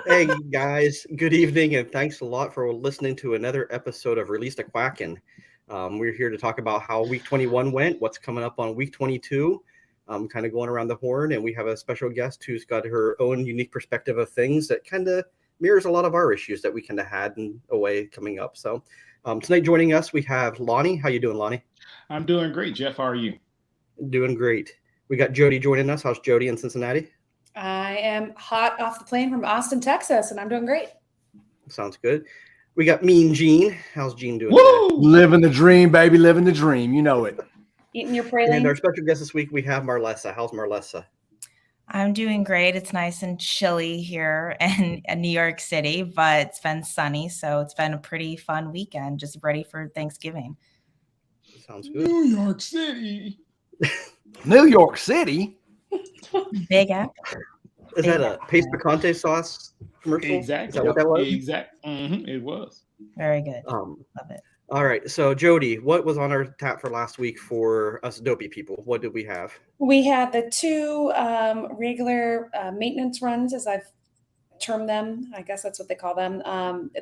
Hey guys, good evening, and thanks a lot for listening to another episode of Release the Quacken. We're here to talk about how week 21 went, what's coming up on week 22, kind of going around the horn, and we have a special guest who's got her own unique perspective of things that kind of mirrors a lot of our issues that we kind of had in a way coming up. So tonight joining us, we have Lonnie. How you doing, Lonnie? I'm doing great, Jeff. How are you? Doing great. We got Jody joining us. How's Jody in Cincinnati? I am hot off the plane from Austin, Texas, and I'm doing great. Sounds good. We got Mean Gene. How's Gene doing today? Woo! Living the dream, baby. Living the dream. You know it. Eating your And our praline. special guest this week, we have Marlessa. How's Marlessa? I'm doing great. It's nice and chilly here in New York City, but it's been sunny, so it's been a pretty fun weekend. Just ready for Thanksgiving. Sounds good. New York City. New York City. Big Apple. Is that a Pace Picante sauce commercial? Exactly. Is that what that was? It was. Very good. Love it. All right. So, Jody, what was on our tap for last week for us dopey people? What did we have? We had the two regular maintenance runs, as I've termed them. I guess that's what they call them.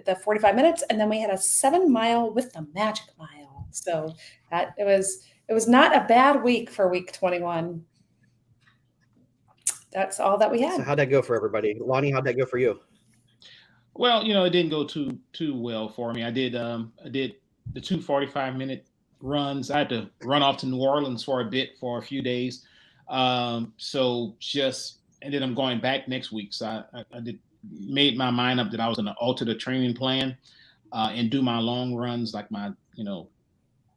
The 45 minutes, and then we had a 7-mile with the Magic Mile. So that it was not a bad week for week 21. That's all that we had. So, how'd that go for everybody? Lonnie, how'd that go for you? Well, it didn't go too well for me. I did the 2 45-minute runs. I had to run off to New Orleans for a bit for a few days. And then I'm going back next week. So I made my mind up that I was going to alter the training plan and do my long runs like my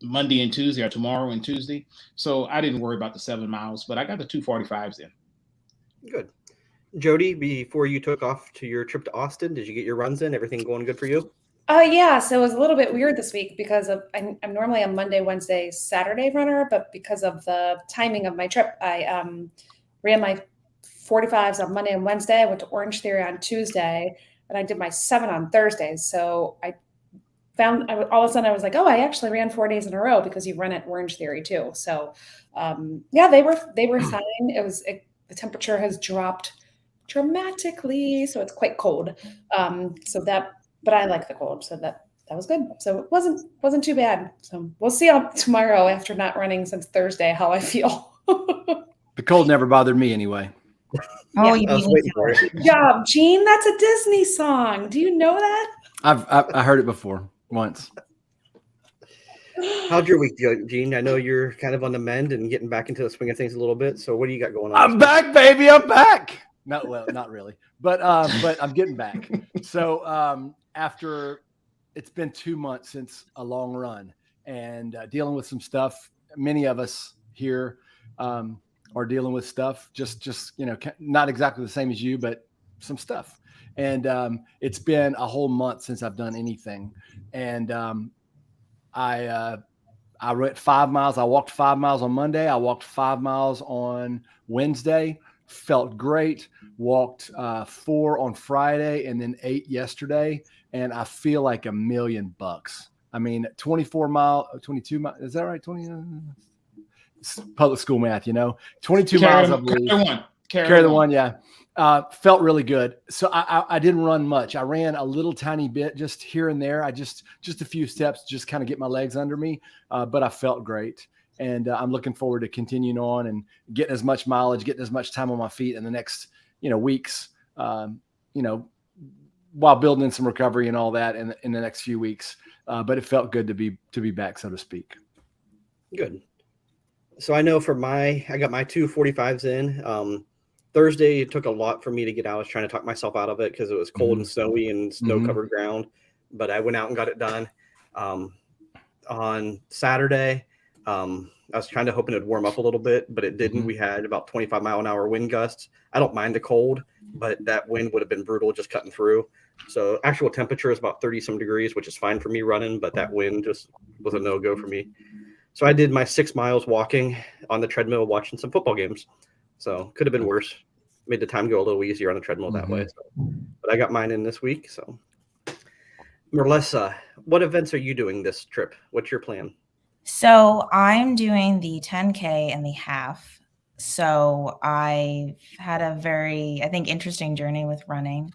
Monday and Tuesday, or tomorrow and Tuesday. So I didn't worry about the 7 miles, but I got the 245s in. Good. Jody, before you took off to your trip to Austin, did you get your runs in? Everything going good for you? Yeah, so it was a little bit weird this week because I'm normally a Monday, Wednesday, Saturday runner, but because of the timing of my trip, I ran my 45s on Monday and Wednesday. I went to Orange Theory on Tuesday, and I did my 7 on Thursdays. So I found all of a sudden I was like, oh, I actually ran 4 days in a row because you run at Orange Theory too. So yeah, they were fine. The temperature has dropped dramatically, so it's quite cold. But I like the cold, so that was good. So it wasn't too bad. So we'll see tomorrow after not running since Thursday how I feel. The cold never bothered me anyway. Oh, I was waiting for it. Good job, Gene. That's a Disney song. Do you know that? I heard it before once. How'd your week go, Gene? I know you're kind of on the mend and getting back into the swing of things a little bit. So what do you got going on? I'm back, baby. I'm back. Not really, but I'm getting back. So after it's been 2 months since a long run and dealing with some stuff, many of us here are dealing with stuff. Just not exactly the same as you, but some stuff. And it's been a whole month since I've done anything, and I ran 5 miles. I walked 5 miles on Monday. I walked 5 miles on Wednesday. Felt great. Walked 4 on Friday and then 8 yesterday. And I feel like $1,000,000. I mean, 22 miles. Is that right? 20. Public school math, 22 miles, I believe. Carry the one. Yeah. Felt really good. So I didn't run much. I ran a little tiny bit just here and there. I just a few steps, just kind of get my legs under me. But I felt great. And I'm looking forward to continuing on and getting as much mileage, getting as much time on my feet in the next, weeks, while building in some recovery and all that in the next few weeks. But it felt good to be back, so to speak. Good. So I know I got my 245s in. Thursday, it took a lot for me to get out. I was trying to talk myself out of it because it was cold and snowy and snow-covered ground. But I went out and got it done. On Saturday, I was kind of hoping it'd warm up a little bit, but it didn't. We had about 25-mile-an-hour wind gusts. I don't mind the cold, but that wind would have been brutal just cutting through. So actual temperature is about 30-some degrees, which is fine for me running, but that wind just was a no-go for me. So I did my 6 miles walking on the treadmill, watching some football games. So could have been worse. Made the time go a little easier on the treadmill that way. So. But I got mine in this week. So, Marlessa, what events are you doing this trip? What's your plan? So I'm doing the 10K and the half. So I've had a very, I think, interesting journey with running.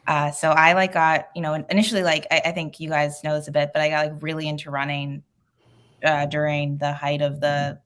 So I like got, initially, like, I think you guys know this a bit, but I got like really into running during the height of the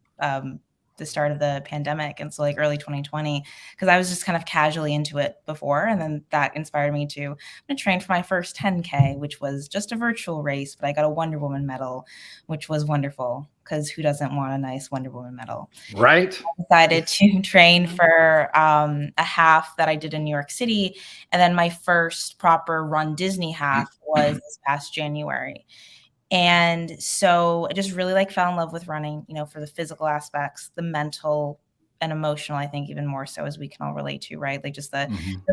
start of the pandemic. And so like early 2020, because I was just kind of casually into it before. And then that inspired me to train for my first 10K, which was just a virtual race, but I got a Wonder Woman medal, which was wonderful, because who doesn't want a nice Wonder Woman medal? Right. I decided to train for a half that I did in New York City. And then my first proper Run Disney half was this past January. And so I just really like fell in love with running, for the physical aspects, the mental and emotional, I think even more so, as we can all relate to, right? Like just the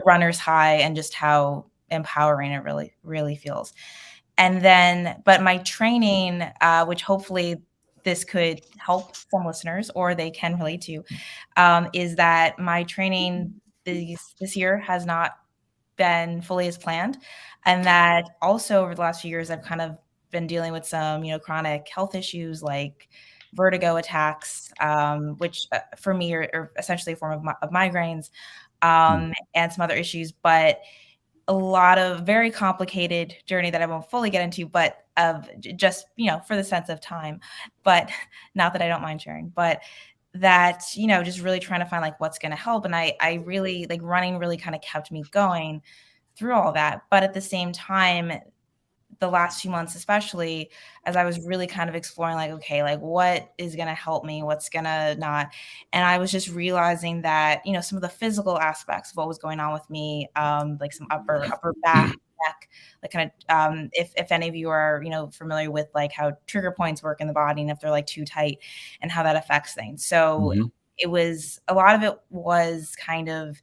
runner's high and just how empowering it really, really feels. And then, but my training, which hopefully this could help some listeners or they can relate to, is that my training this year has not been fully as planned. And that also over the last few years, I've kind of been dealing with some, chronic health issues like vertigo attacks, which for me are essentially a form of migraines, and some other issues, but a lot of very complicated journey that I won't fully get into, but of just, for the sense of time, but not that I don't mind sharing, but that, just really trying to find like what's going to help. And I really like running really kind of kept me going through all that. But at the same time, the last few months, especially as I was really kind of exploring, like, okay, like what is going to help me? What's going to not? And I was just realizing that, some of the physical aspects of what was going on with me, like some upper back, neck, like kind of, if any of you are, familiar with like how trigger points work in the body and if they're like too tight and how that affects things. So it was, a lot of it was kind of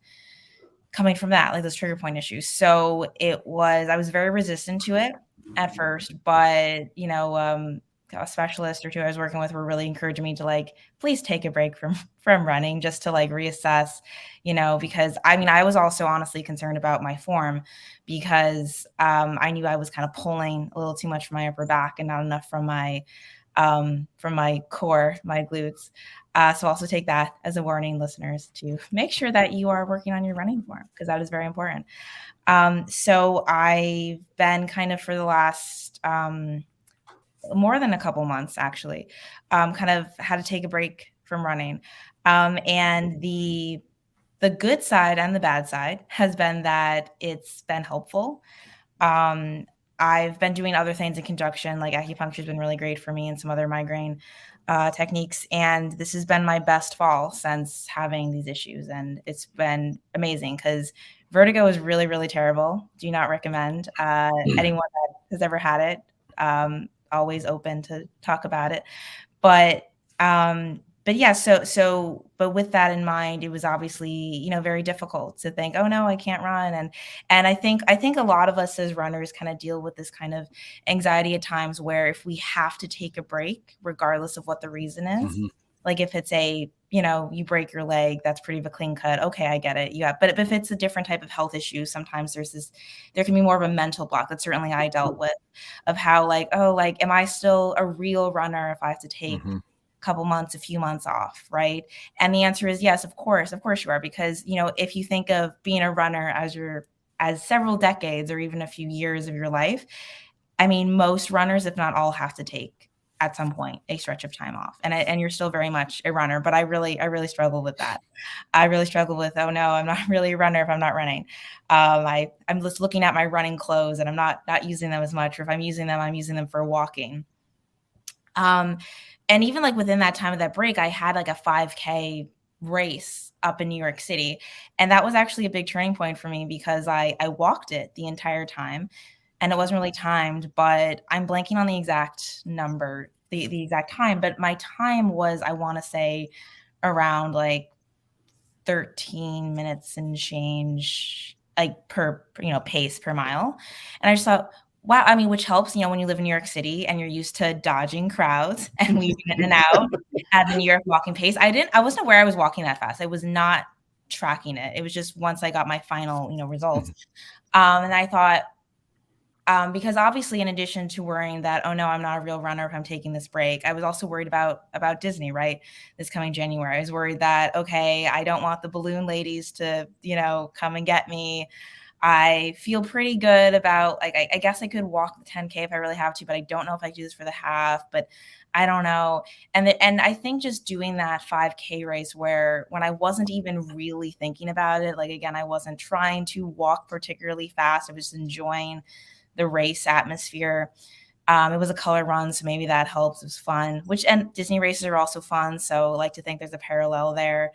coming from that, like those trigger point issues. So I was very resistant to it at first, but a specialist or two I was working with were really encouraging me to like, please take a break from running just to like reassess, because I was also honestly concerned about my form, because I knew I was kind of pulling a little too much from my upper back and not enough from my core, my glutes. So also take that as a warning, listeners, to make sure that you are working on your running form, because that is very important. So I've been kind of for the last more than a couple months, actually, kind of had to take a break from running. And the good side and the bad side has been that it's been helpful. I've been doing other things in conjunction, like acupuncture has been really great for me and some other migraine techniques. And this has been my best fall since having these issues. And it's been amazing because vertigo is really, really terrible. Do not recommend. Anyone that has ever had it, always open to talk about it. But yeah, but with that in mind, it was obviously, very difficult to think, oh no, I can't run. And I think a lot of us as runners kind of deal with this kind of anxiety at times where if we have to take a break, regardless of what the reason is, like if it's you break your leg, that's pretty of a clean cut. Okay, I get it. But if it's a different type of health issue, sometimes there can be more of a mental block that certainly I dealt with, of how like, oh, like, am I still a real runner if I have to take a few months off, right? And the answer is yes, of course you are, because if you think of being a runner as several decades or even a few years of your life, most runners, if not all, have to take at some point a stretch of time off, and you're still very much a runner. But I really struggle with that. I really struggle with, oh no, I'm not really a runner if I'm not running. I'm just looking at my running clothes and I'm not using them as much, or if I'm using them for walking. And even like within that time of that break, I had like a 5K race up in New York City. And that was actually a big turning point for me, because I walked it the entire time and it wasn't really timed, but I'm blanking on the exact number, the exact time. But my time was, I want to say, around like 13 minutes and change, like per, pace per mile. And I just thought, wow, which helps, when you live in New York City and you're used to dodging crowds and weaving in and out at the New York walking pace. I wasn't aware I was walking that fast. I was not tracking it. It was just once I got my final, results. And I thought, because obviously in addition to worrying that, oh no, I'm not a real runner if I'm taking this break, I was also worried about Disney, right? This coming January. I was worried that, okay, I don't want the balloon ladies to, come and get me. I feel pretty good about, like, I guess I could walk the 10K if I really have to, but I don't know if I do this for the half, but I don't know. And I think just doing that 5K race where when I wasn't even really thinking about it, like, again, I wasn't trying to walk particularly fast. I was just enjoying the race atmosphere. It was a color run, so maybe that helps. It was fun, and Disney races are also fun. So I like to think there's a parallel there.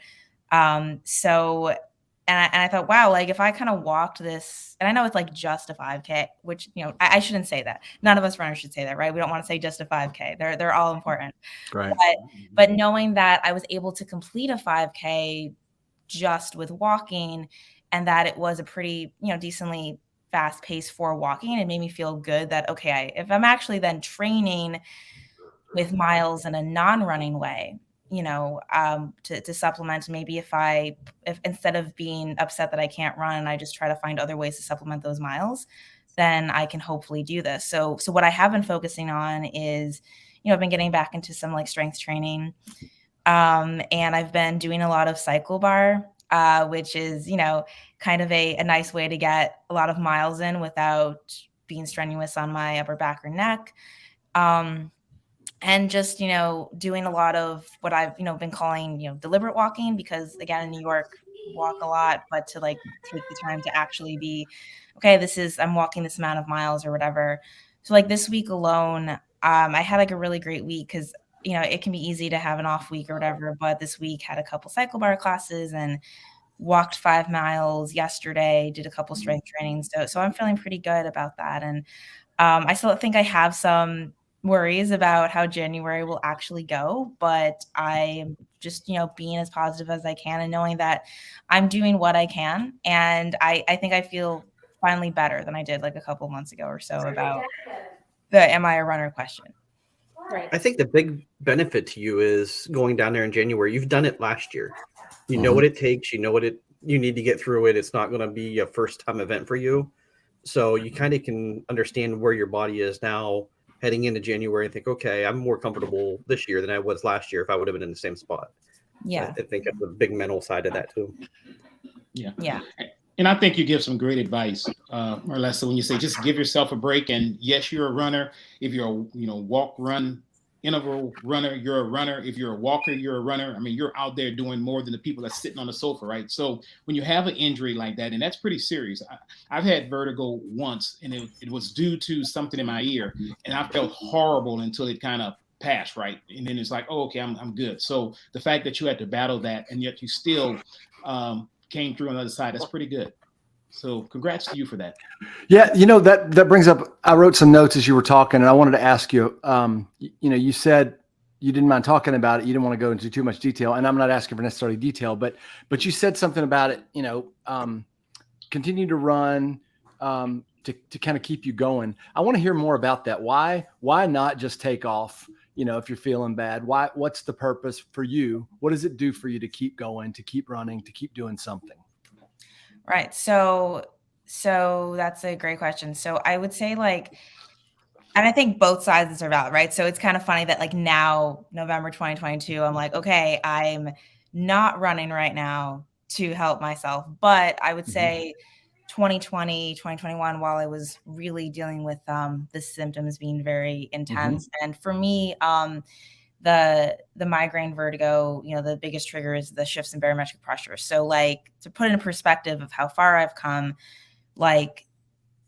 And I thought, wow, like if I kind of walked this, and I know it's like just a 5K, which, I shouldn't say that. None of us runners should say that, right? We don't want to say just a 5K. They're all important. Right. But knowing that I was able to complete a 5K just with walking, and that it was a pretty, decently fast pace for walking, it made me feel good that, okay, if I'm actually then training with miles in a non-running way, to supplement, maybe if instead of being upset that I can't run, I just try to find other ways to supplement those miles, then I can hopefully do this. So what I have been focusing on is, I've been getting back into some like strength training. And I've been doing a lot of cycle bar, which is, kind of a nice way to get a lot of miles in without being strenuous on my upper back or neck. And just, doing a lot of what I've, been calling, deliberate walking, because again, in New York, walk a lot, but to like take the time to actually be, okay, I'm walking this amount of miles or whatever. So like this week alone, I had like a really great week because, it can be easy to have an off week or whatever, but this week had a couple cycle bar classes and walked 5 miles yesterday, did a couple strength trainings. So I'm feeling pretty good about that. And I still think I have some worries about how January will actually go, but I'm just, being as positive as I can and knowing that I'm doing what I can. And I think I feel finally better than I did like a couple months ago or so about the am I a runner question. Right. I think the big benefit to you is going down there in January. You've done it last year. You know what it takes. You know you need to get through it. It's not going to be a first time event for you. So you kind of can understand where your body is now heading into January and think, okay, I'm more comfortable this year than I was last year if I would have been in the same spot. Yeah. I think that's the big mental side of that too. Yeah. Yeah. And I think you give some great advice, Marlessa, when you say just give yourself a break. And yes, you're a runner. If you're a walk, run, interval runner, you're a runner. If you're a walker, you're a runner. I mean, you're out there doing more than the people that's sitting on the sofa, right? So when you have an injury like that, and that's pretty serious. I've had vertigo once, and it was due to something in my ear, and I felt horrible until it kind of passed, right? And then it's like, oh, okay, I'm good. So the fact that you had to battle that, and yet you still came through on the other side, that's pretty good. So congrats to you for that. Yeah, that brings up, I wrote some notes as you were talking, and I wanted to ask you, you said you didn't mind talking about it. You didn't want to go into too much detail, and I'm not asking for necessarily detail, but you said something about it, continue to run to kind of keep you going. I want to hear more about that. Why not just take off, if you're feeling bad? What's the purpose for you? What does it do for you to keep going, to keep running, to keep doing something? Right. So that's a great question. So I would say and I think both sides are valid, right? So it's kind of funny that like now, November 2022, I'm like, okay, I'm not running right now to help myself. But I would say 2020, 2021, while I was really dealing with the symptoms being very intense. And for me, the migraine vertigo, the biggest trigger is the shifts in barometric pressure. So like to put it in perspective of how far I've come, like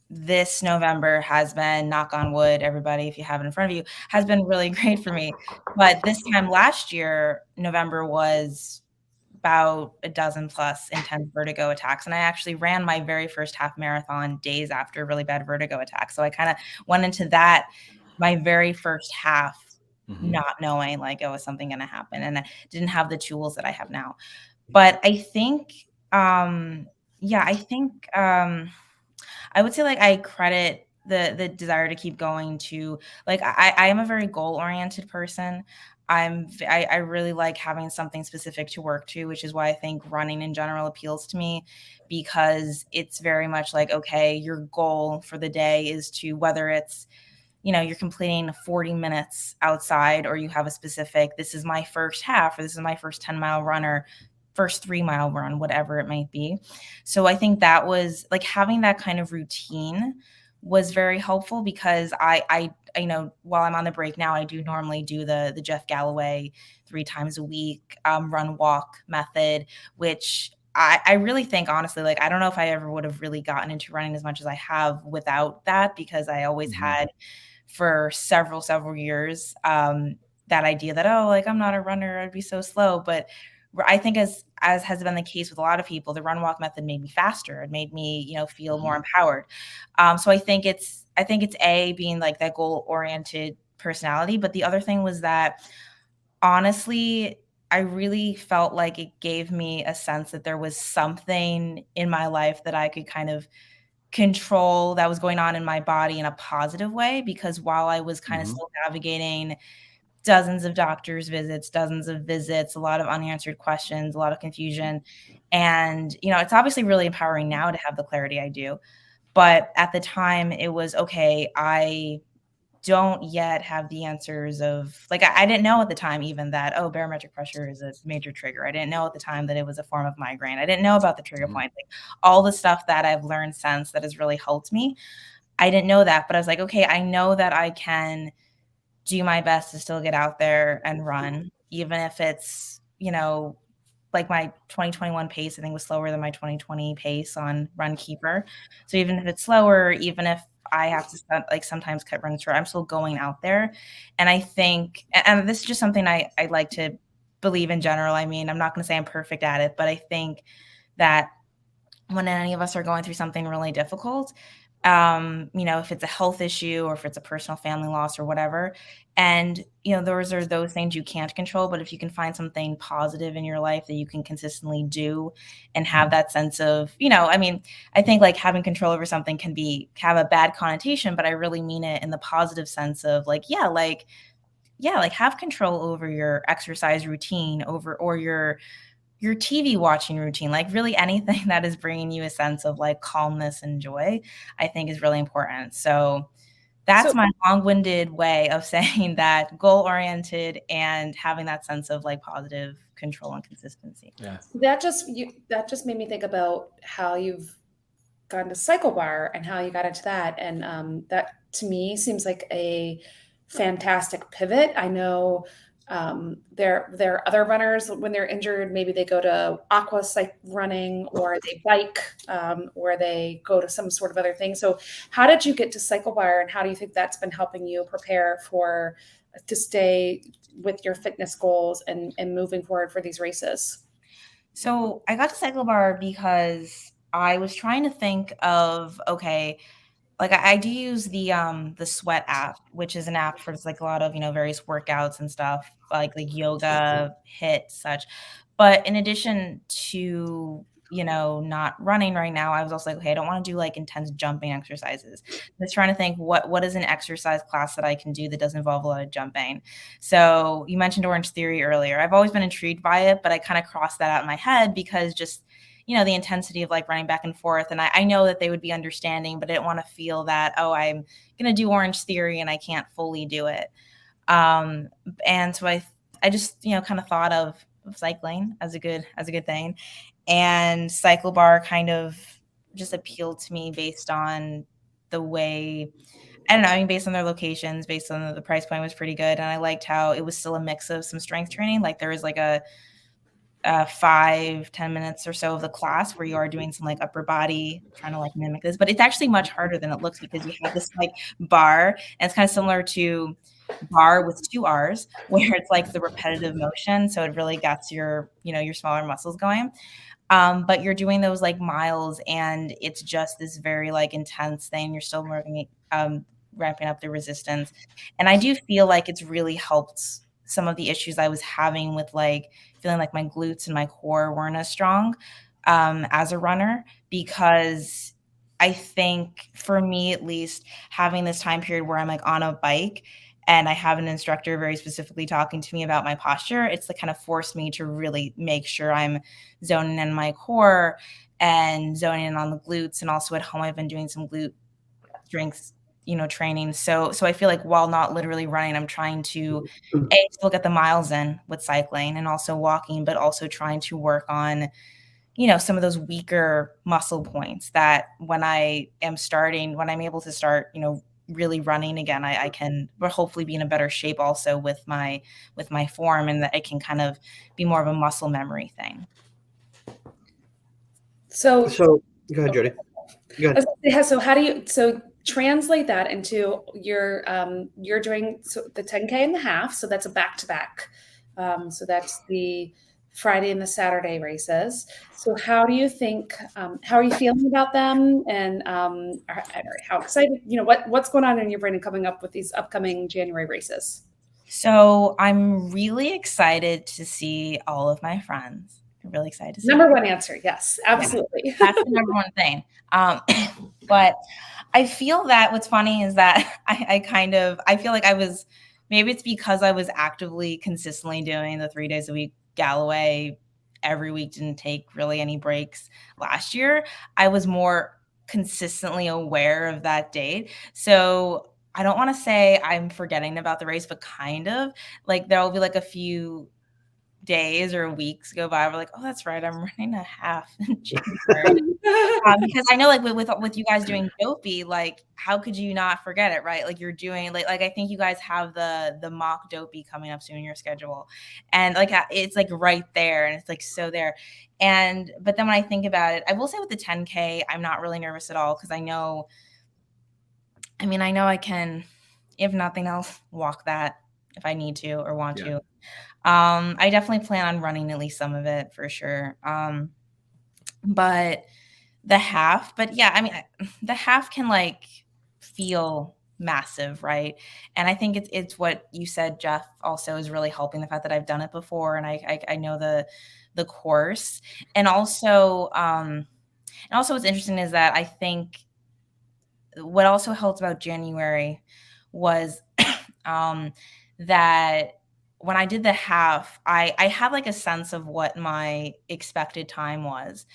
this November has been, knock on wood, everybody, if you have it in front of you, has been really great for me. But this time last year, November was about a dozen plus intense vertigo attacks. And I actually ran my very first half marathon days after a really bad vertigo attack. So I kind of went into that, my very first half, not knowing like, oh, is something going to happen? And I didn't have the tools that I have now. But I think, I would say like I credit the desire to keep going to like, I am a very goal oriented person. I really like having something specific to work to, which is why I think running in general appeals to me, because it's very much like, okay, your goal for the day is to, whether it's, you're completing 40 minutes outside, or you have a specific, this is my first half, or this is my first 10-mile runner, first 3-mile run, whatever it might be. So I think that was like having that kind of routine was very helpful because I while I'm on the break now, I do normally do the Jeff Galloway 3 times a week run walk method, which I really think honestly, like I don't know if I ever would have really gotten into running as much as I have without that, because I always had for several years that idea that, oh, like I'm not a runner, I'd be so slow. But I think as has been the case with a lot of people, the run walk method made me faster. It made me, feel more empowered. So I think it's A, being like that goal oriented personality. But the other thing was that honestly, I really felt like it gave me a sense that there was something in my life that I could kind of control that was going on in my body in a positive way, because while I was kind of still navigating dozens of doctor's visits, dozens of visits, a lot of unanswered questions, a lot of confusion. And, it's obviously really empowering now to have the clarity I do. But at the time it was, okay, I don't yet have the answers of like, I didn't know at the time even that, oh, barometric pressure is a major trigger. I didn't know at the time that it was a form of migraine. I didn't know about the trigger point, like all the stuff that I've learned since that has really helped me. I didn't know that, but I was like, okay, I know that I can do my best to still get out there and run, even if it's, like my 2021 pace, I think was slower than my 2020 pace on Runkeeper. So even if it's slower, even if I have to sometimes cut runs short, I'm still going out there. And I think, and this is just something I like to believe in general. I mean, I'm not going to say I'm perfect at it, but I think that when any of us are going through something really difficult, if it's a health issue or if it's a personal family loss or whatever, and those are those things you can't control, but if you can find something positive in your life that you can consistently do and have that sense of, I think like having control over something can have a bad connotation, but I really mean it in the positive sense of like have control over your exercise routine or your TV watching routine, like really anything that is bringing you a sense of like calmness and joy, I think is really important. So that's my long-winded way of saying that goal-oriented and having that sense of like positive control and consistency. Yeah. That just made me think about how you've gone to Cycle Bar and how you got into that. And that to me seems like a fantastic pivot. I know there are other runners when they're injured, maybe they go to aqua cycle running or they bike or they go to some sort of other thing. So how did you get to Cycle Bar and how do you think that's been helping you prepare to stay with your fitness goals and moving forward for these races? So I got to Cycle Bar because I was trying to think of, okay, like I do use the Sweat app, which is an app for just like a lot of, various workouts and stuff like yoga, HIIT, such. But in addition to, not running right now, I was also like, okay, I don't want to do like intense jumping exercises. I was trying to think what is an exercise class that I can do that doesn't involve a lot of jumping. So you mentioned Orange Theory earlier. I've always been intrigued by it, but I kind of crossed that out in my head because just the intensity of like running back and forth. And I know that they would be understanding, but I didn't want to feel that, oh, I'm going to do Orange Theory and I can't fully do it. And so I just, kind of thought of cycling as a good thing. And Cycle Bar kind of just appealed to me based on the way, I don't know, based on their locations, based on the price point was pretty good. And I liked how it was still a mix of some strength training. Like there was like a 5-10 minutes or so of the class where you are doing some like upper body, trying to like mimic this, but it's actually much harder than it looks because you have this like bar, and it's kind of similar to bar with 2 R's, where it's like the repetitive motion. So it really gets your smaller muscles going. But you're doing those like miles and it's just this very like intense thing. You're still ramping up the resistance. And I do feel like it's really helped some of the issues I was having with like feeling like my glutes and my core weren't as strong as a runner, because I think for me, at least, having this time period where I'm like on a bike and I have an instructor very specifically talking to me about my posture, it's the kind of forced me to really make sure I'm zoning in my core and zoning in on the glutes. And also at home, I've been doing some glute strength training. So I feel like while not literally running, I'm trying to look at the miles in with cycling and also walking, but also trying to work on, some of those weaker muscle points that when I'm able to start, really running again, I can hopefully be in a better shape also with my form, and that it can kind of be more of a muscle memory thing. So go ahead, Jody. Go ahead. So how do you translate that into you're doing the 10K and the half, so that's a back-to-back. So that's the Friday and the Saturday races. So how do you think, how are you feeling about them? And how excited, what's going on in your brain and coming up with these upcoming January races? So I'm really excited to see all of my friends. I'm really excited to see Number one answer. Yes, absolutely. Yeah, that's the number one thing. But I feel that what's funny is that I feel like maybe it's because I was actively consistently doing the 3 days a week Galloway every week, didn't take really any breaks last year. I was more consistently aware of that date. So I don't want to say I'm forgetting about the race, but kind of like there'll be like a few days or weeks go by, we're like, oh, that's right, I'm running a half in January. Because I know, like with you guys doing Dopey, like how could you not forget it, right? Like you're doing like I think you guys have the mock Dopey coming up soon in your schedule, and like it's like right there, and it's like so there. But then when I think about it, I will say with the 10K, I'm not really nervous at all because I know I can, if nothing else, walk that if I need to or want to. I definitely plan on running at least some of it for sure. But the half, the half can like feel massive, right? And I think it's what you said, Jeff, also is really helping, the fact that I've done it before and I know the course. And also what's interesting is that I think what also helped about January was that when I did the half, I had like a sense of what my expected time was.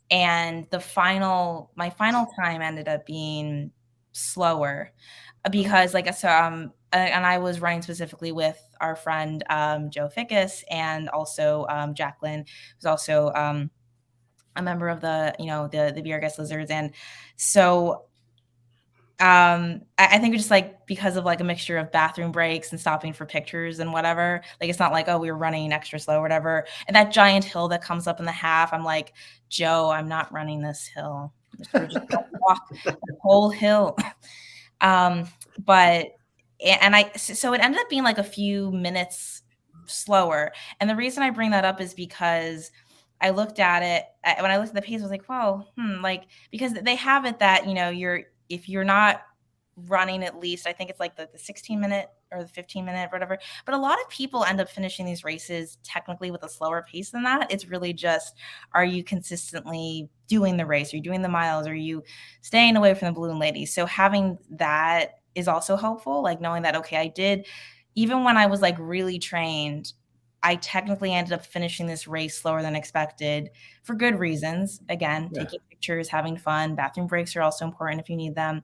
And my final time ended up being slower because and I was running specifically with our friend Joe Fickus, and also Jacqueline, who's also a member of the the Beer Guest Lizards. And so I think it's just like because of like a mixture of bathroom breaks and stopping for pictures and whatever. Like it's not like, oh, we were running extra slow or whatever. And that giant hill that comes up in the half, I'm like, Joe, I'm not running this hill. We're just gonna walk the whole hill. So it ended up being like a few minutes slower. And the reason I bring that up is because I looked at it when I looked at the pace, I was like, well, like, because they have it that, if you're not running at least, I think it's like the 16-minute or the 15-minute, whatever. But a lot of people end up finishing these races technically with a slower pace than that. It's really just, are you consistently doing the race? Are you doing the miles? Are you staying away from the balloon ladies? So having that is also helpful, like knowing that, okay, I did, even when I was like really trained, I technically ended up finishing this race slower than expected for good reasons. Again, taking pictures, having fun. Bathroom breaks are also important if you need them.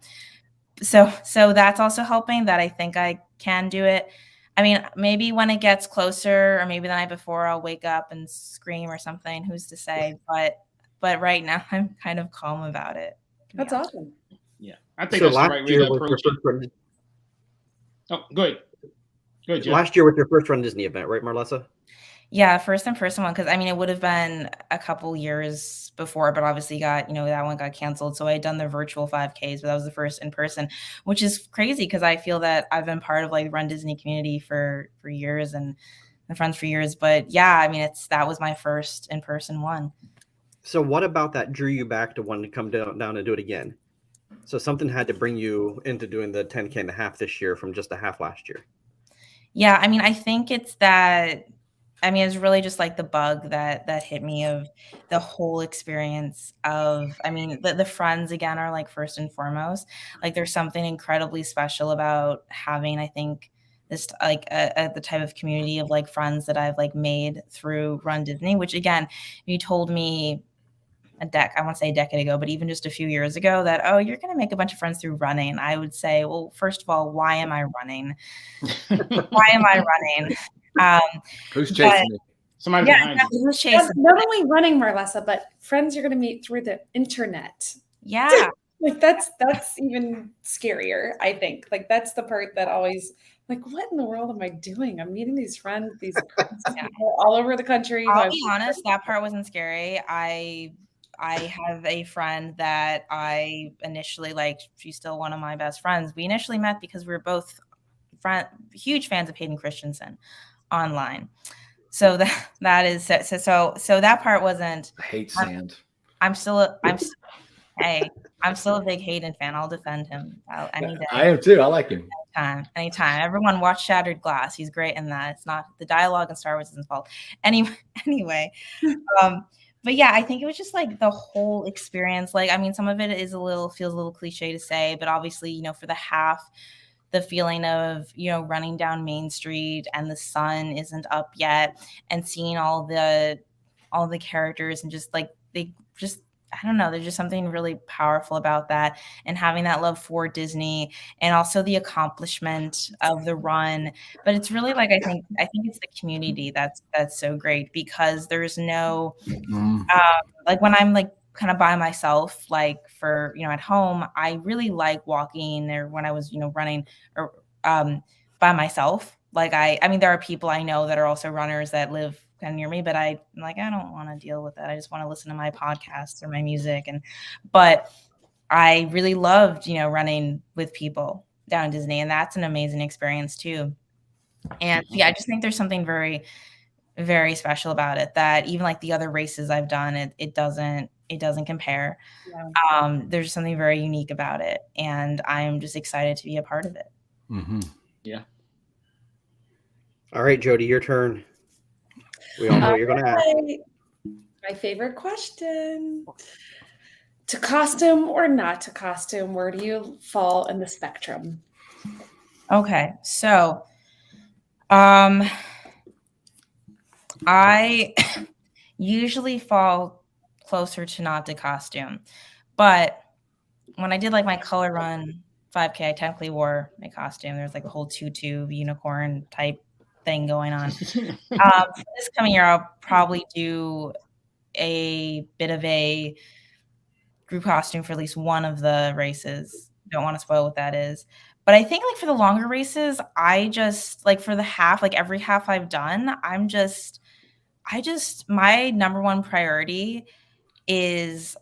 So that's also helping, that I think I can do it. I mean, maybe when it gets closer, or maybe the night before, I'll wake up and scream or something. Who's to say? But right now, I'm kind of calm about it. That's awesome. Yeah, I think that's the right way to approach it. Oh, go ahead. Jeff. Last year was your first Run Disney event, right, Marlessa? Yeah, first in-person one, because it would have been a couple years before, but obviously that one got canceled. So I had done the virtual 5Ks, but that was the first in person, which is crazy because I feel that I've been part of like the Run Disney community for years and friends for years. But yeah, that was my first in-person one. So what about that drew you back to wanting to come down and do it again? So something had to bring you into doing the 10K and a half this year from just a half last year. Yeah, I think it's that. It's really just like the bug that hit me of the whole experience of, the friends again are like first and foremost. Like there's something incredibly special about having, I think, this like the type of community of like friends that I've like made through Run Disney, which again, you told me I want to say a decade ago, but even just a few years ago, that, oh, you're going to make a bunch of friends through running, I would say, well, first of all, why am I running? Why am I running? Who's chasing me? Somebody Yeah, behind you. who's chasing? Not only running, Marlessa, but friends you're going to meet through the internet. Yeah. Like that's even scarier, I think. Like that's the part that always, like, what in the world am I doing? I'm meeting these friends, these people all over the country. I'll be honest, that part wasn't scary. I have a friend that I initially liked. She's still one of my best friends. We initially met because we were both huge fans of Hayden Christensen online. So that is so that part wasn't. I hate sand. I'm still a big Hayden fan. I'll defend him any day. I am too. I like him. Anytime. Everyone watch Shattered Glass. He's great in that. It's not the dialogue in Star Wars isn't fault. Anyway, but yeah, I think it was just like the whole experience. Like, I mean, some of it feels a little cliche to say, but obviously, for the half, the feeling of, running down Main Street and the sun isn't up yet, and seeing all the characters and just like I don't know, there's just something really powerful about that, and having that love for Disney and also the accomplishment of the run. But it's really like, I think it's the community that's so great, because there's no, like when I'm like kind of by myself, like for, at home, I really like walking, or when I was, running or by myself. Like I mean, there are people I know that are also runners that live kind of near me, but I don't want to deal with that. I just want to listen to my podcasts or my music. But I really loved, running with people down in Disney, and that's an amazing experience too. And yeah, I just think there's something very, very special about it, that even like the other races I've done, it doesn't compare. Yeah. There's something very unique about it, and I'm just excited to be a part of it. Mm-hmm. Yeah. All right, Jody, your turn. We all know what you're going to ask. My favorite question. To costume or not to costume, where do you fall in the spectrum? Okay, so I usually fall closer to not to costume. But when I did like my color run 5K, I technically wore a costume. There's like a whole tutu unicorn type thing going on. For this coming year, I'll probably do a bit of a group costume for at least one of the races. Don't want to spoil what that is. But I think like for the longer races, I just like for the half, like every half I've done, my number one priority is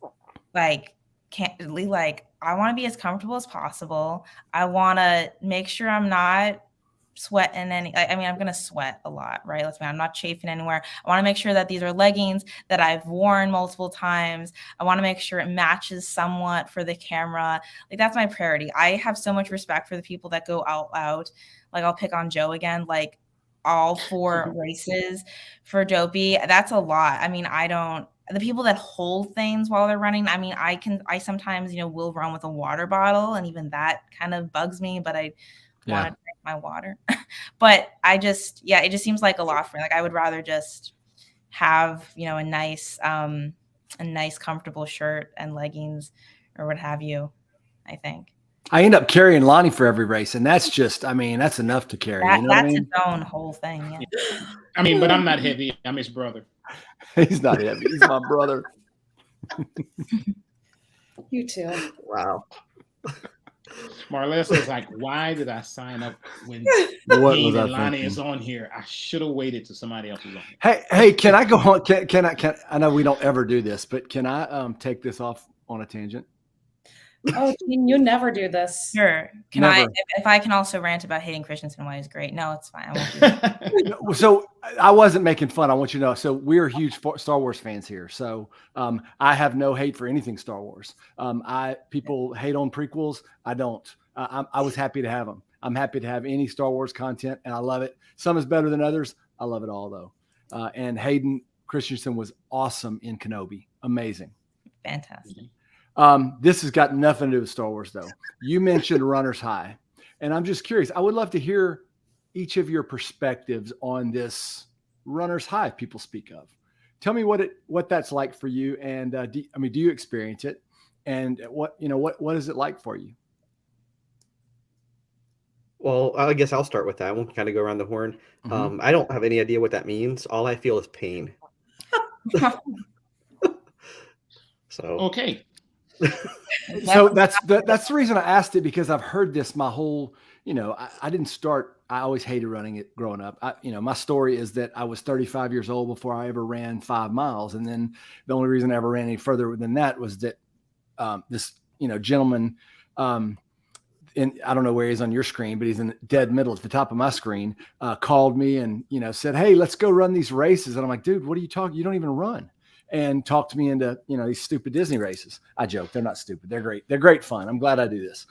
like, I want to be as comfortable as possible. I want to make sure I'm not sweating I'm going to sweat a lot, right? I'm not chafing anywhere. I want to make sure that these are leggings that I've worn multiple times. I want to make sure it matches somewhat for the camera. Like that's my priority. I have so much respect for the people that go all out. Like I'll pick on Joe again, like all 4 races for Dopey. That's a lot. I mean, the people that hold things while they're running, I mean, I sometimes, will run with a water bottle, and even that kind of bugs me, but I want to drink my water. But it just seems like a lot for me. Like I would rather just have, a nice comfortable shirt and leggings or what have you, I think. I end up carrying Lonnie for every race, and that's just, that's enough to carry. That's its own whole thing. Yeah. I mean, but I'm not heavy. I'm his brother. He's not heavy. He's my brother. You too. Wow. Marlessa is like, why did I sign up when Dean and Lonnie is on here? I should have waited till somebody else was on here. Hey, can I go on? Can I know we don't ever do this, but can I take this off on a tangent? Oh, you never do this. Sure. If I can also rant about Hayden Christensen, why he's great? No, it's fine. I won't do that. So I wasn't making fun. I want you to know. So we're huge Star Wars fans here. So I have no hate for anything Star Wars. People hate on prequels. I don't. I was happy to have them. I'm happy to have any Star Wars content, and I love it. Some is better than others. I love it all, though. And Hayden Christensen was awesome in Kenobi. Amazing. Fantastic. This has got nothing to do with Star Wars, though. You mentioned Runner's High, and I'm just curious. I would love to hear each of your perspectives on this Runner's High people speak of. tell me what that's like for you. And do you experience it? And what is it like for you? Well, I guess I'll start with that. We'll kind of go around the horn. I don't have any idea what that means. All I feel is pain. So Okay. So that's the reason I asked it, because I've heard this my whole, I didn't start, I always hated running it growing up. My story is that I was 35 years old before I ever ran 5 miles. And then the only reason I ever ran any further than that was that this, gentleman, and I don't know where he's on your screen, but he's in the dead middle at the top of my screen, called me and, said, "Hey, let's go run these races." And I'm like, "Dude, what are you talking? You don't even run." And talked me into, these stupid Disney races. I joke. They're not stupid. They're great. They're great fun. I'm glad I do this.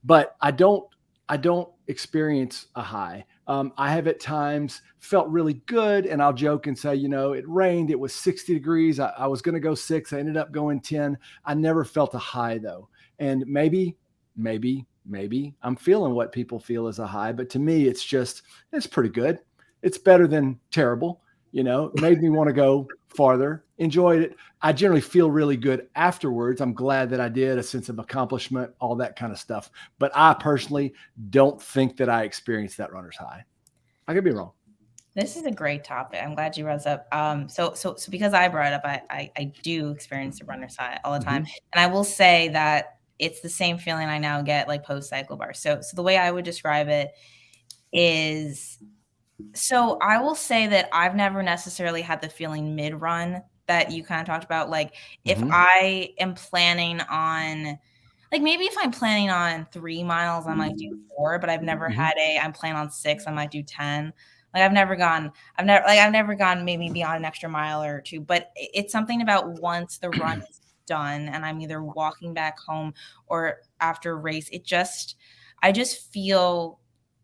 But I don't experience a high. I have at times felt really good, and I'll joke and say, it rained. It was 60 degrees. I was going to go 6. I ended up going 10. I never felt a high though. And maybe I'm feeling what people feel as a high, but to me, it's pretty good. It's better than terrible. It made me want to go farther, enjoyed it. I generally feel really good afterwards. I'm glad that I did, a sense of accomplishment, all that kind of stuff. But I personally don't think that I experienced that runner's high. I could be wrong. This is a great topic. I'm glad you brought this up. So because I brought it up, I do experience the runner's high all the time. And I will say that it's the same feeling I now get like post cycle bar. So the way I would describe it is, so I will say that I've never necessarily had the feeling mid run that you kind of talked about. Like if I am planning on, like maybe if I'm planning on 3 miles, I might do 4, but I've never had I'm planning on 6, I might do 10. Like I've never gone maybe beyond an extra mile or 2, but it's something about once the run is done and I'm either walking back home or after a race, I just feel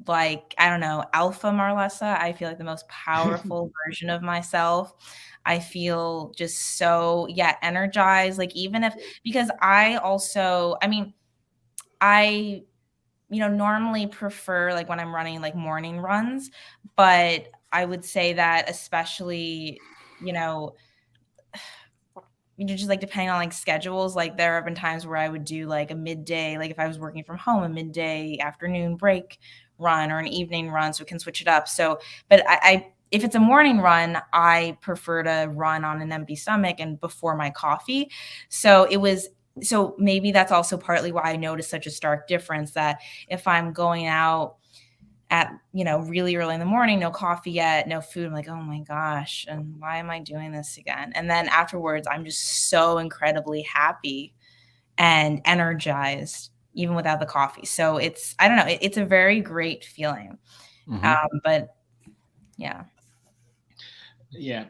like, I don't know, alpha Marlessa. I feel like the most powerful version of myself. I feel just so, energized. Like because I normally prefer like when I'm running like morning runs, but I would say that especially, just like depending on like schedules, like there have been times where I would do like a midday, like if I was working from home, a midday afternoon break run or an evening run, so we can switch it up. So, but I if it's a morning run, I prefer to run on an empty stomach and before my coffee. So maybe that's also partly why I noticed such a stark difference, that if I'm going out at, really early in the morning, no coffee yet, no food, I'm like, oh my gosh, and why am I doing this again? And then afterwards, I'm just so incredibly happy and energized, even without the coffee. So I don't know, it's a very great feeling. But yeah. Yeah.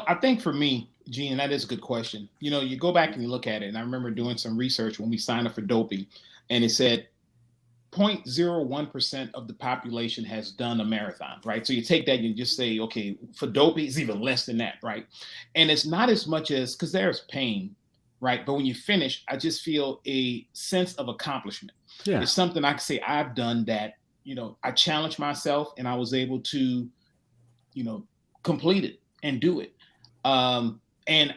I think for me, Gene, that is a good question. You go back and you look at it, and I remember doing some research when we signed up for Dopey, and it said 0.01% of the population has done a marathon, right? So you take that and you just say, okay, for Dopey, it's even less than that, right? And it's not as much as, because there's pain, right? But when you finish, I just feel a sense of accomplishment. Yeah. It's something I can say I've done that, I challenged myself and I was able to, complete it and do it. And,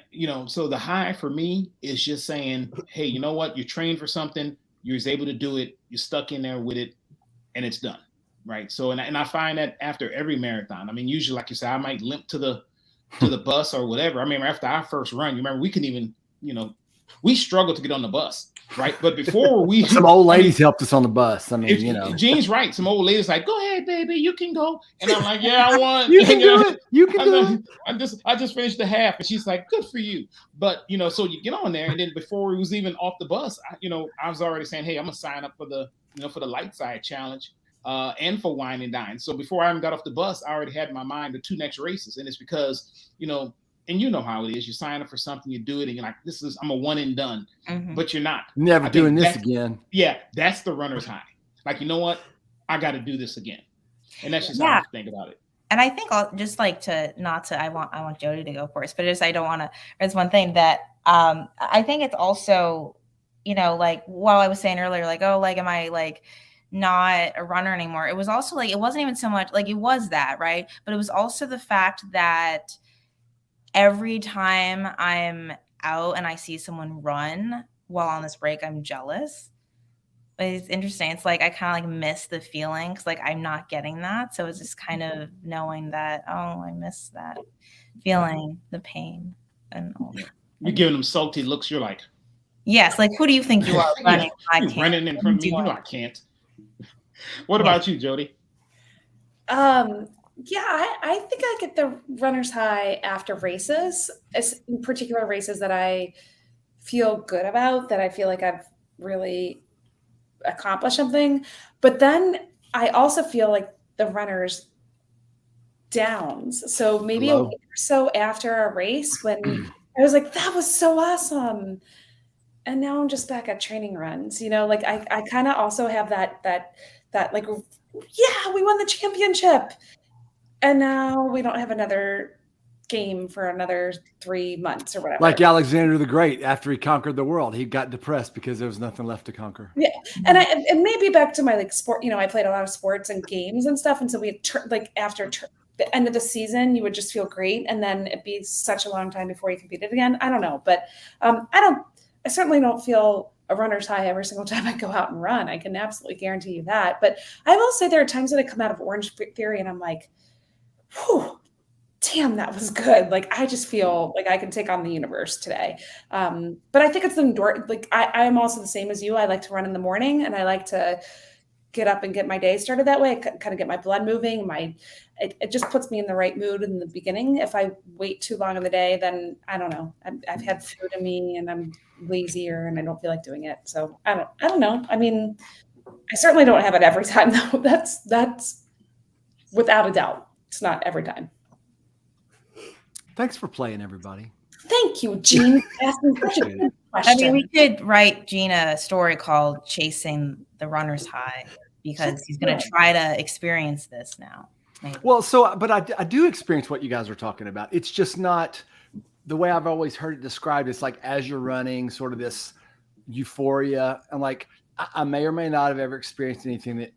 so the high for me is just saying, hey, you know what? You trained for something, you're able to do it, you're stuck in there with it, and it's done, right? So, and I find that after every marathon, I mean, usually, like you said, I might limp to the bus or whatever. I remember after our first run, you remember we couldn't even, we struggled to get on the bus, right? But before we some old ladies helped us on the bus. I mean, Gene's right. Some old ladies like, go ahead, baby, you can go. And I'm like, yeah, I want. You can do it. You can do it. I just finished the half, and she's like, good for you. But so you get on there, and then before we was even off the bus, I was already saying, hey, I'm gonna sign up for the for the light side challenge, and for Wine and Dine. So before I even got off the bus, I already had in my mind the 2 next races, and it's because and you know how it is. You sign up for something, you do it, and you're like, I'm a one and done. But you're not. Never doing this again. Yeah, that's the runner's high. Like, you know what? I got to do this again. And that's just how I think about it. And I think I'll just like I want Jody to go first, but I don't want to, there's one thing that I think it's also, like while I was saying earlier, like, oh, like, am I like not a runner anymore? It was also like, it wasn't even so much like it was that, right? But it was also the fact that every time I'm out and I see someone run while on this break, I'm jealous. But it's interesting. It's like I kind of like miss the feeling because like I'm not getting that. So it's just kind of knowing that, oh, I miss that feeling, the pain, and all that. You're giving them salty looks. You're like, Yes, like who do you think you are running? I you're can't. running in front of me. You know I can't. What about you, Jody? Yeah, I think I get the runner's high after races, in particular races that I feel good about, that I feel like I've really accomplished something. But then I also feel like the runner's downs. So maybe a week or so after a race when I was like, that was so awesome. And now I'm just back at training runs, like I kind of also have that like, yeah, we won the championship. And now we don't have another game for another 3 months or whatever. Like Alexander the Great, after he conquered the world, he got depressed because there was nothing left to conquer. Yeah, and maybe back to my like sport. I played a lot of sports and games and stuff, and so we had after the end of the season, you would just feel great, and then it'd be such a long time before you competed again. I don't know, but I certainly don't feel a runner's high every single time I go out and run. I can absolutely guarantee you that. But I will say there are times that I come out of Orange Theory and I'm like, whew, damn, that was good. Like, I just feel like I can take on the universe today. But I think it's like, I'm also the same as you. I like to run in the morning and I like to get up and get my day started that way. I kind of get my blood moving. It just puts me in the right mood in the beginning. If I wait too long in the day, then I don't know. I've had food in me and I'm lazier and I don't feel like doing it. So I don't know. I mean, I certainly don't have it every time though. That's without a doubt. It's not every time. Thanks for playing, everybody. Thank you, Gene. Asking such a good question. I mean, we could write Gene a story called Chasing the Runner's High because he's going to try to experience this now. Maybe. Well, but I do experience what you guys are talking about. It's just not the way I've always heard it described. It's like as you're running, sort of this euphoria. And like, I may or may not have ever experienced anything that,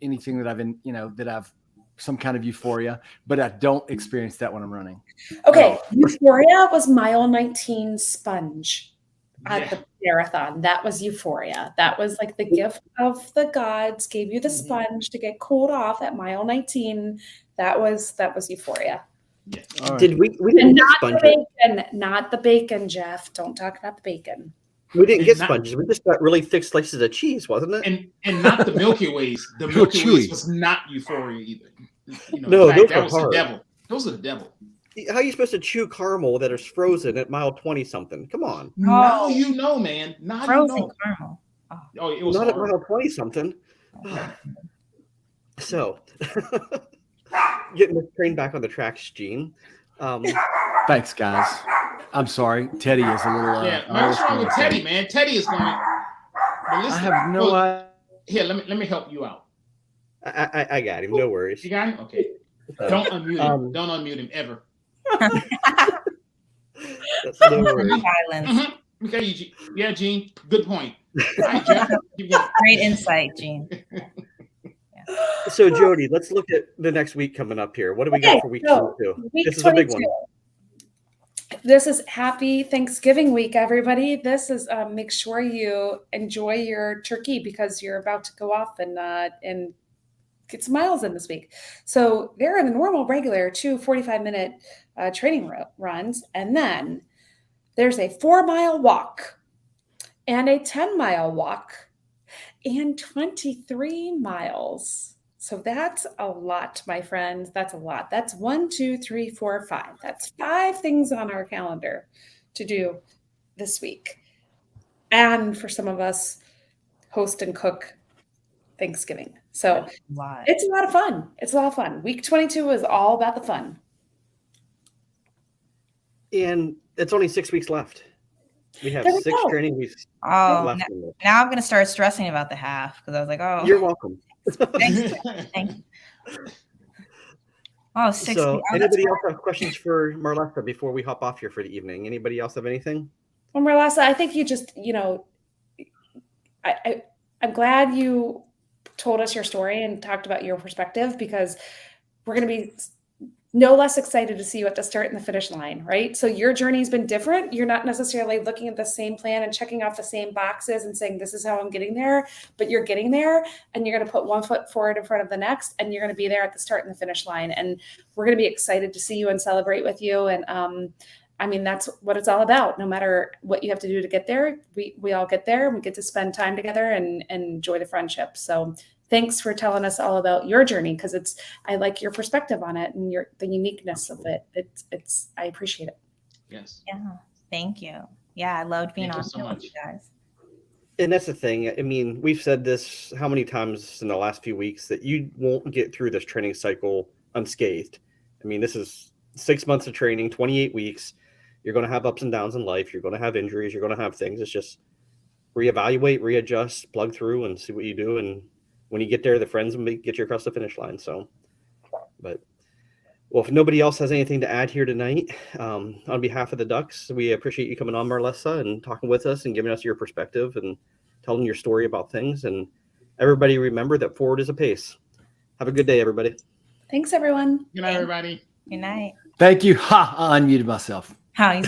anything that I've been, that I've some kind of euphoria, but I don't experience that when I'm running. Okay. Euphoria was mile 19 sponge at the marathon. That was euphoria. That was like the gift of the gods gave you the sponge to get cooled off at mile 19. That was euphoria. Yeah. Right. Did we didn't get sponges. Not the bacon, Jeff. Don't talk about the bacon. We didn't get sponges. We just got really thick slices of cheese, wasn't it? And not the Milky Ways. The Milky Ways was not euphoria either. No, those that was the devil. Those are the devil. How are you supposed to chew caramel that is frozen at mile 20 something? Come on. Now you know, man. Now frozen you know. caramel. Oh, it was not hard. at mile 20 something. So, getting this train back on the tracks, Gene. Thanks, guys. I'm sorry. Teddy is a little. What's wrong with Teddy, man? Teddy is going. I have no idea. Here, let me help you out. I got him. No worries. You got him? Okay. Don't unmute him. Don't unmute him ever. That's no worries. Mm-hmm. Okay, yeah, Gene. Good point. All right, Jeff. Great insight, Gene. So, Jody, let's look at the next week coming up here. What do we got for week 22? This is a big one. This is Happy Thanksgiving week, everybody. This is make sure you enjoy your turkey because you're about to go off and get some miles in this week. So there are the normal, regular 2 45-minute training runs, and then there's a 4-mile walk and a 10-mile walk and 23 miles. So that's a lot, my friends. That's a lot. That's 1, 2, 3, 4, 5. That's 5 things on our calendar to do this week. And for some of us, host and cook Thanksgiving. So it's a lot of fun. It's a lot of fun. Week 22 is all about the fun. And it's only 6 weeks left. We have 6 training weeks left. Now I'm going to start stressing about the half because I was like, oh. You're welcome. Thank you. Oh, 6 So, weeks. anybody else have questions for Marlessa before we hop off here for the evening? Anybody else have anything? Well, Marlessa, I think you just, I'm glad you told us your story and talked about your perspective because we're going to be no less excited to see you at the start and the finish line, right? So your journey's been different. You're not necessarily looking at the same plan and checking off the same boxes and saying, this is how I'm getting there, but you're getting there, and you're going to put one foot forward in front of the next, and you're going to be there at the start and the finish line. And we're going to be excited to see you and celebrate with you. And I mean, that's what it's all about. No matter what you have to do to get there, we all get there, and we get to spend time together and enjoy the friendship. So thanks for telling us all about your journey, because I like your perspective on it and the uniqueness of it. I appreciate it. Yes. Yeah. Thank you. Yeah, I loved being Thank on you so here with much. you guys. And that's the thing. I mean, we've said this how many times in the last few weeks that you won't get through this training cycle unscathed. I mean, this is 6 months of training, 28 weeks. You're going to have ups and downs in life. You're going to have injuries. You're going to have things. It's just reevaluate, readjust, plug through, and see what you do. And when you get there, the friends will get you across the finish line. So, but well, if nobody else has anything to add here tonight, on behalf of the Ducks, we appreciate you coming on, Marlessa, and talking with us and giving us your perspective and telling your story about things. And everybody remember that forward is a pace. Have a good day, everybody. Thanks, everyone. Good night, everybody. Good night. Thank you. Ha! I unmuted myself. How